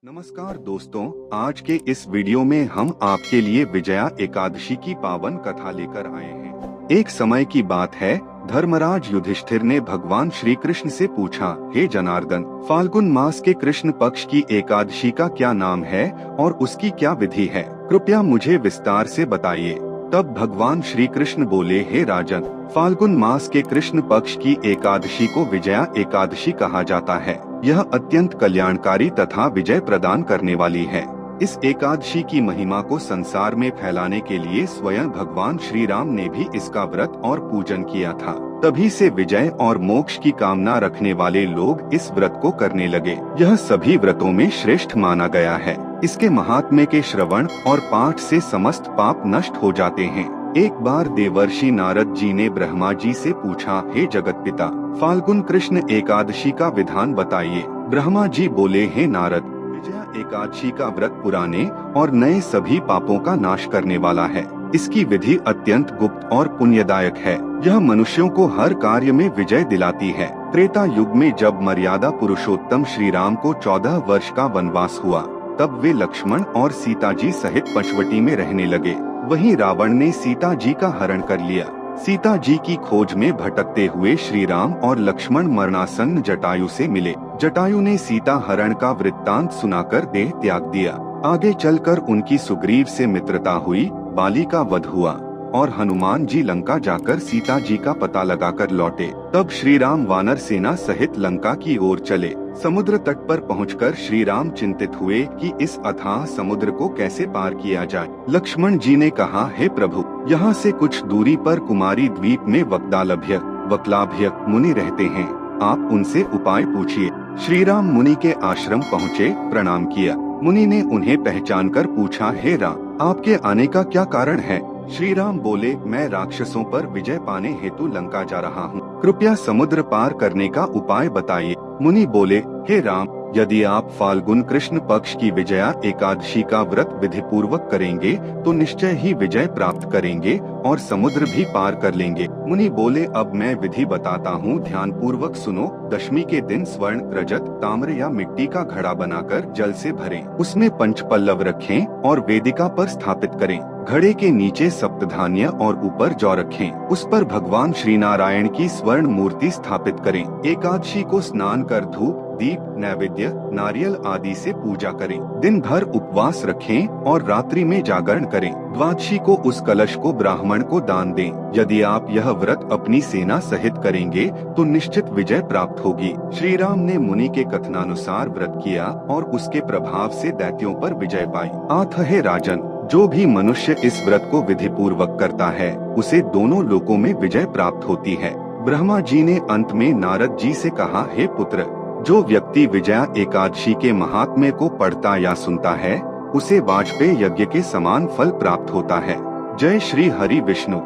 नमस्कार दोस्तों, आज के इस वीडियो में हम आपके लिए विजया एकादशी की पावन कथा लेकर आए हैं। एक समय की बात है, धर्मराज युधिष्ठिर ने भगवान श्री कृष्ण से पूछा, हे जनार्दन, फाल्गुन मास के कृष्ण पक्ष की एकादशी का क्या नाम है और उसकी क्या विधि है? कृपया मुझे विस्तार से बताइए। तब भगवान श्री कृष्ण बोले, हे राजन, फाल्गुन मास के कृष्ण पक्ष की एकादशी को विजया एकादशी कहा जाता है। यह अत्यंत कल्याणकारी तथा विजय प्रदान करने वाली है। इस एकादशी की महिमा को संसार में फैलाने के लिए स्वयं भगवान श्री राम ने भी इसका व्रत और पूजन किया था। तभी से विजय और मोक्ष की कामना रखने वाले लोग इस व्रत को करने लगे। यह सभी व्रतों में श्रेष्ठ माना गया है। इसके महात्म्य के श्रवण और पाठ से समस्त पाप नष्ट हो जाते हैं। एक बार देवर्षि नारद जी ने ब्रह्मा जी से पूछा, हे जगत पिता, फाल्गुन कृष्ण एकादशी का विधान बताइए। ब्रह्मा जी बोले, हे नारद, विजया एकादशी का व्रत पुराने और नए सभी पापों का नाश करने वाला है। इसकी विधि अत्यंत गुप्त और पुण्यदायक है। यह मनुष्यों को हर कार्य में विजय दिलाती है। त्रेता युग में जब मर्यादा पुरुषोत्तम श्री राम को 14 वर्ष का वनवास हुआ, तब वे लक्ष्मण और सीता जी सहित पंचवटी में रहने लगे। वहीं रावण ने सीता जी का हरण कर लिया। सीता जी की खोज में भटकते हुए श्री राम और लक्ष्मण मरणासन्न जटायु से मिले। जटायु ने सीता हरण का वृत्तांत सुनाकर देह त्याग दिया। आगे चलकर उनकी सुग्रीव से मित्रता हुई, बाली का वध हुआ और हनुमान जी लंका जाकर सीता जी का पता लगाकर लौटे। तब श्री राम वानर सेना सहित लंका की ओर चले। समुद्र तट पर पहुंचकर श्री राम चिंतित हुए कि इस अथाह समुद्र को कैसे पार किया जाए। लक्ष्मण जी ने कहा, हे प्रभु, यहाँ से कुछ दूरी पर कुमारी द्वीप में वक्लाभ्य मुनि रहते हैं। आप उनसे उपाय पूछिए। श्री राम मुनि के आश्रम पहुँचे, प्रणाम किया। मुनि ने उन्हें पहचान कर पूछा, हे राम, आपके आने का क्या कारण है? श्री राम बोले, मैं राक्षसों पर विजय पाने हेतु लंका जा रहा हूँ। कृपया समुद्र पार करने का उपाय बताइए। मुनि बोले, हे राम, यदि आप फाल्गुन कृष्ण पक्ष की विजया एकादशी का व्रत विधि पूर्वक करेंगे तो निश्चय ही विजय प्राप्त करेंगे और समुद्र भी पार कर लेंगे। मुनि बोले, अब मैं विधि बताता हूँ, ध्यान पूर्वक सुनो। दशमी के दिन स्वर्ण, रजत, ताम्र या मिट्टी का घड़ा बनाकर जल से भरें। उसमें पंचपल्लव रखें और वेदिका पर स्थापित करें। घड़े के नीचे सप्तधान्य और ऊपर जौ रखें। उस पर भगवान श्री नारायण की स्वर्ण मूर्ति स्थापित करें। एकादशी को स्नान कर धूप, दीप, नैवेद्य, नारियल आदि से पूजा करें। दिन भर उपवास रखें और रात्रि में जागरण करें। द्वादशी को उस कलश को ब्राह्मण को दान दें। यदि आप यह व्रत अपनी सेना सहित करेंगे तो निश्चित विजय प्राप्त होगी। श्री राम ने मुनि के कथनानुसार व्रत किया और उसके प्रभाव से दैत्यों पर विजय पाई। आठ हे राजन, जो भी मनुष्य इस व्रत को विधि पूर्वक करता है उसे दोनों लोकों में विजय प्राप्त होती है। ब्रह्मा जी ने अंत में नारद जी से कहा, हे पुत्र, जो व्यक्ति विजया एकादशी के महात्म्य को पढ़ता या सुनता है उसे वाजपेय यज्ञ के समान फल प्राप्त होता है। जय श्री हरि विष्णु।